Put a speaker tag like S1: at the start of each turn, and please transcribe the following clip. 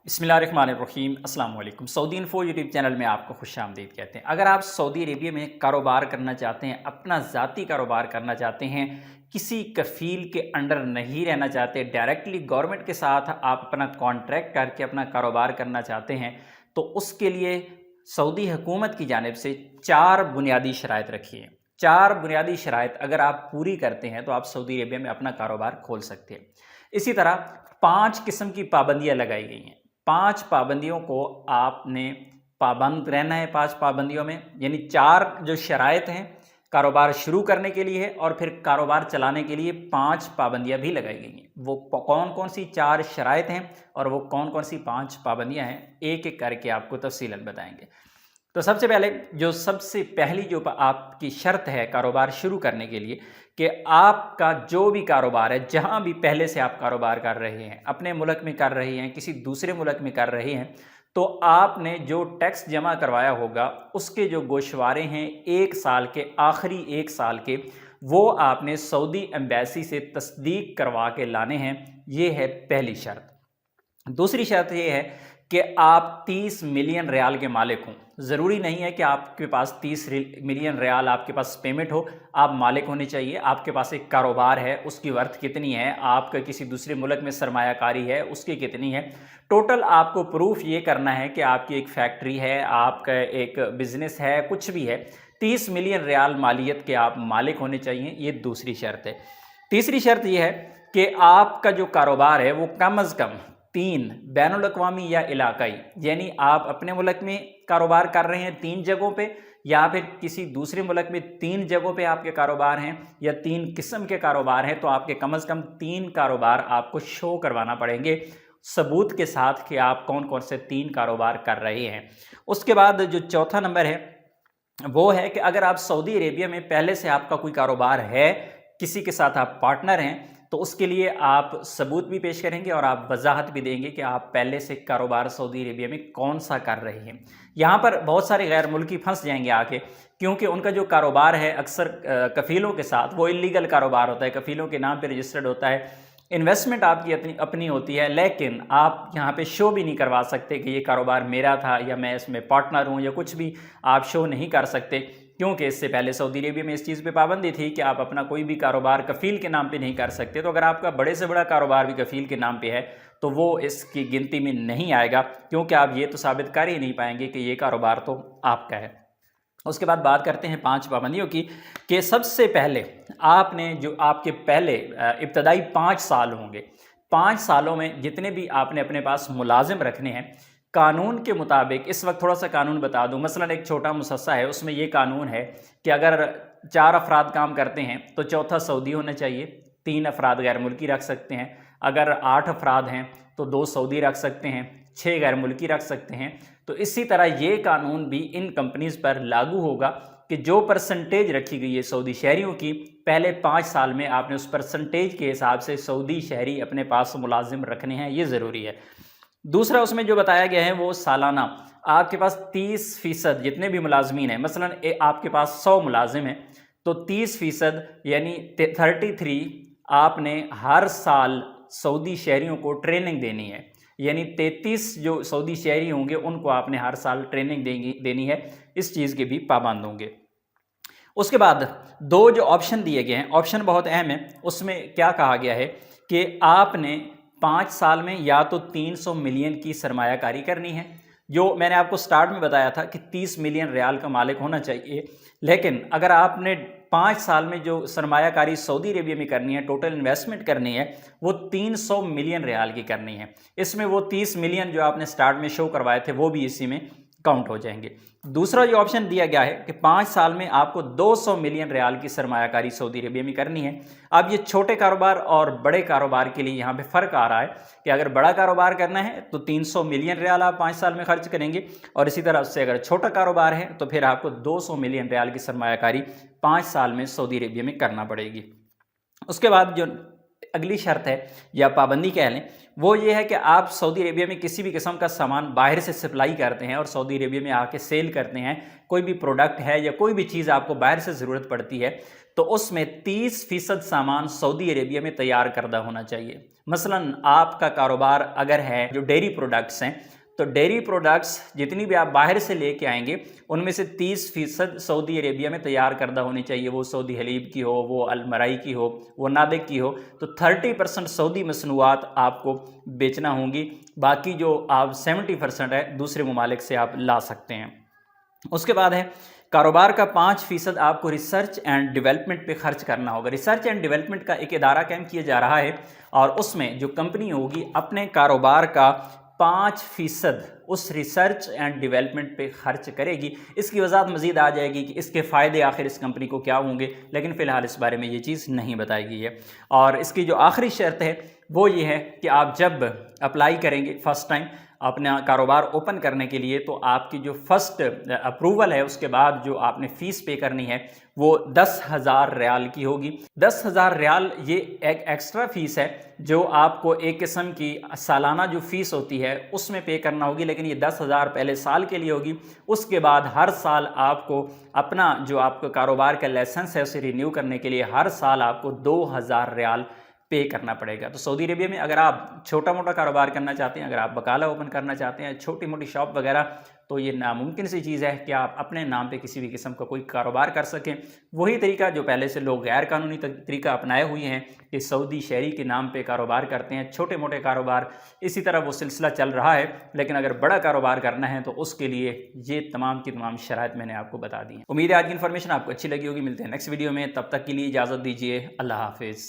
S1: बिस्मिल्लाहिर्रहमानिर्रहीम। अस्सलाम वालेकुम। सऊदी इन्फो यूट्यूब चैनल में आपको खुश आमदीद कहते हैं। अगर आप सऊदी अरेबिया में कारोबार करना चाहते हैं, अपना ज़ाती कारोबार करना चाहते हैं, किसी कफ़ील के अंडर नहीं रहना चाहते, डायरेक्टली गवर्नमेंट के साथ आप अपना कॉन्ट्रैक्ट करके अपना कारोबार करना चाहते हैं, तो उसके लिए सऊदी हुकूमत की जानिब से 4 बुनियादी शराइत रखी हैं। 4 बुनियादी शराइत अगर आप पूरी करते हैं तो आप सऊदी अरेबिया में अपना कारोबार खोल सकते हैं। इसी तरह 5 किस्म की पाबंदियाँ लगाई गई हैं। 5 पाबंदियों को आपने पाबंद रहना है। 5 पाबंदियों में यानी 4 जो शराइत हैं कारोबार शुरू करने के लिए और फिर कारोबार चलाने के लिए 5 पाबंदियां भी लगाई गई हैं। वो कौन कौन सी 4 शराइत हैं और वो कौन कौन सी 5 पाबंदियां हैं, एक एक करके आपको तफसीलन बताएंगे। तो सबसे पहले सबसे पहली जो आपकी शर्त है कारोबार शुरू करने के लिए कि आपका जो भी कारोबार है, जहां भी पहले से आप कारोबार कर रहे हैं, अपने मुल्क में कर रहे हैं, किसी दूसरे मुल्क में कर रहे हैं, तो आपने जो टैक्स जमा करवाया होगा उसके जो गोशवारे हैं 1 साल के, आखिरी 1 साल के, वो आपने सऊदी एम्बेसी से तस्दीक करवा के लाने हैं। ये है पहली शर्त। दूसरी शर्त ये है कि आप 30 मिलियन रियाल के मालिक हों। ज़रूरी नहीं है कि आपके पास 30 मिलियन रियाल आपके पास पेमेंट हो, आप मालिक होने चाहिए। आपके पास एक कारोबार है, उसकी वर्थ कितनी है, आपका किसी दूसरे मुल्क में सरमायाकारी है, उसकी कितनी है, टोटल आपको प्रूफ ये करना है कि आपकी एक फैक्ट्री है, आपका एक बिज़नेस है, कुछ भी है। 30 मिलियन रियाल मालियत के आप मालिक होने चाहिए, ये दूसरी शर्त है। तीसरी शर्त यह है कि आपका जो कारोबार है वो कम अज़ कम 3 बैनुल अक़वामी या इलाकाई, यानी आप अपने मुल्क में कारोबार कर रहे हैं 3 जगहों पे, या फिर किसी दूसरे मुल्क में 3 जगहों पे आपके कारोबार हैं, या 3 किस्म के कारोबार हैं, तो आपके कम अज़ कम 3 कारोबार आपको शो करवाना पड़ेंगे सबूत के साथ कि आप कौन कौन से 3 कारोबार कर रहे हैं। उसके बाद जो चौथा नंबर है वो है कि अगर आप सऊदी अरेबिया में पहले से आपका कोई कारोबार है, किसी के साथ आप पार्टनर हैं, तो उसके लिए आप सबूत भी पेश करेंगे और आप वजाहत भी देंगे कि आप पहले से कारोबार सऊदी अरेबिया में कौन सा कर रहे हैं। यहाँ पर बहुत सारे गैर मुल्की फंस जाएंगे आके, क्योंकि उनका जो कारोबार है अक्सर कफ़ीलों के साथ वो इलीगल कारोबार होता है, कफ़ीलों के नाम पर रजिस्टर्ड होता है, इन्वेस्टमेंट आपकी अपनी होती है, लेकिन आप यहाँ पे शो भी नहीं करवा सकते कि ये कारोबार मेरा था या मैं इसमें पार्टनर हूँ, या कुछ भी आप शो नहीं कर सकते, क्योंकि इससे पहले सऊदी अरेबिया में इस चीज़ पे पाबंदी थी कि आप अपना कोई भी कारोबार कफ़ील के नाम पे नहीं कर सकते। तो अगर आपका बड़े से बड़ा कारोबार भी कफ़ील के नाम पे है तो वो इसकी गिनती में नहीं आएगा, क्योंकि आप ये तो साबित कर ही नहीं पाएंगे कि ये कारोबार तो आपका है। उसके बाद बात करते हैं 5 पाबंदियों की, कि सबसे पहले आपने जो आपके पहले इब्तदाई 5 साल होंगे, 5 सालों में जितने भी आपने अपने पास मुलाजिम रखने हैं, कानून के मुताबिक, इस वक्त थोड़ा सा कानून बता दूं, मसलन एक छोटा मुसस्सा है, उसमें ये कानून है कि अगर 4 अफराद काम करते हैं तो चौथा सऊदी होना चाहिए, 3 अफराद गैर मुल्की रख सकते हैं, अगर 8 अफराद हैं तो 2 सऊदी रख सकते हैं, 6 गैर मुल्की रख सकते हैं। तो इसी तरह ये कानून भी इन कंपनीज़ पर लागू होगा कि जो परसेंटेज रखी गई है सऊदी शहरियों की, पहले 5 साल में आपने उस परसेंटेज के हिसाब से सऊदी शहरी अपने पास मुलाजिम रखने हैं, ये ज़रूरी है। दूसरा उसमें जो बताया गया है वो सालाना आपके पास 30% जितने भी मुलाजमीन हैं, मसलन आपके पास 100 मुलाजिम हैं तो 30% यानी 33 आपने हर साल सऊदी शहरियों को ट्रेनिंग देनी है, यानी 33 जो सऊदी शहरी होंगे उनको आपने हर साल ट्रेनिंग देनी है। इस चीज़ के भी पाबंद होंगे। उसके बाद 2 जो ऑप्शन दिए गए हैं, ऑप्शन बहुत अहम है, उसमें क्या कहा गया है कि आपने 5 साल में या तो 300 मिलियन की सरमायाकारी करनी है, जो मैंने आपको स्टार्ट में बताया था कि 30 मिलियन रियाल का मालिक होना चाहिए, लेकिन अगर आपने 5 साल में जो सरमायाकारी सऊदी अरेबिया में करनी है, टोटल इन्वेस्टमेंट करनी है, वो 300 मिलियन रियाल की करनी है। इसमें वो 30 मिलियन जो आपने स्टार्ट में शो करवाए थे वो भी इसी में काउंट हो जाएंगे। दूसरा जो ऑप्शन दिया गया है कि 5 साल में आपको 200 मिलियन रियाल की सरमायाकारी सऊदी अरेबिया में करनी है। अब ये छोटे कारोबार और बड़े कारोबार के लिए यहाँ पे फ़र्क आ रहा है कि अगर बड़ा कारोबार करना है तो 300 मिलियन रियाल आप 5 साल में खर्च करेंगे, और इसी तरह से अगर छोटा कारोबार है तो फिर आपको 200 मिलियन रियाल की सरमायाकारी 5 साल में सऊदी अरेबिया में करना पड़ेगी। उसके बाद जो अगली शर्त है या पाबंदी कह लें, वो ये है कि आप सऊदी अरेबिया में किसी भी किस्म का सामान बाहर से सप्लाई करते हैं और सऊदी अरेबिया में आके सेल करते हैं, कोई भी प्रोडक्ट है या कोई भी चीज़ आपको बाहर से ज़रूरत पड़ती है, तो उसमें 30% सामान सऊदी अरेबिया में तैयार करदा होना चाहिए। मसलन आपका कारोबार अगर है जो डेयरी प्रोडक्ट्स हैं, तो डेयरी प्रोडक्ट्स जितनी भी आप बाहर से लेके आएंगे उनमें से 30% सऊदी अरेबिया में तैयार करदा होनी चाहिए। वो सऊदी हलीब की हो, वो अलमराई की हो, वो नादिक की हो, तो 30% सऊदी मसनूआत आपको बेचना होंगी। बाकी जो आप 70% है दूसरे ममालिक से आप ला सकते हैं। उसके बाद है कारोबार का 5% आपको रिसर्च एंड डेवलपमेंट पे खर्च करना होगा। रिसर्च एंड डेवलपमेंट का एक इदारा कायम किया जा रहा है और उसमें जो कंपनी होगी अपने कारोबार का 5% उस रिसर्च एंड डेवलपमेंट पे खर्च करेगी। इसकी वजाहत मज़ीद आ जाएगी कि इसके फ़ायदे आखिर इस कंपनी को क्या होंगे, लेकिन फ़िलहाल इस बारे में ये चीज़ नहीं बताई गई है। और इसकी जो आखिरी शर्त है वो ये है कि आप जब अप्लाई करेंगे फ़र्स्ट टाइम अपना कारोबार ओपन करने के लिए, तो आपकी जो फ़र्स्ट अप्रूवल है उसके बाद जो आपने फ़ीस पे करनी है वो 10,000 रियाल की होगी। 10,000 रियाल ये एक एक्स्ट्रा फ़ीस है जो आपको एक किस्म की सालाना जो फ़ीस होती है उसमें पे करना होगी, लेकिन ये 10,000 पहले साल के लिए होगी। उसके बाद हर साल आपको अपना जो आपका कारोबार का लाइसेंस है उसे रिन्यू करने के लिए हर साल आपको 2,000 रियाल पे करना पड़ेगा। तो सऊदी अरेबिया में अगर आप छोटा मोटा कारोबार करना चाहते हैं, अगर आप बकाला ओपन करना चाहते हैं, छोटी मोटी शॉप वगैरह, तो ये नामुमकिन सी चीज़ है कि आप अपने नाम पे किसी भी किस्म का कोई कारोबार कर सकें। वही तरीका जो पहले से लोग गैर कानूनी तरीका अपनाए हुए हैं कि सऊदी शहरी के नाम पे कारोबार करते हैं, छोटे मोटे कारोबार, इसी तरह वो सिलसिला चल रहा है। लेकिन अगर बड़ा कारोबार करना है तो उसके लिए ये तमाम की तमाम शराइत मैंने आपको बता दी हैं। उम्मीद है आज की इन्फॉर्मेशन आपको अच्छी लगी होगी। मिलते हैं नेक्स्ट वीडियो में, तब तक के लिए इजाज़त दीजिए। अल्लाह हाफिज़।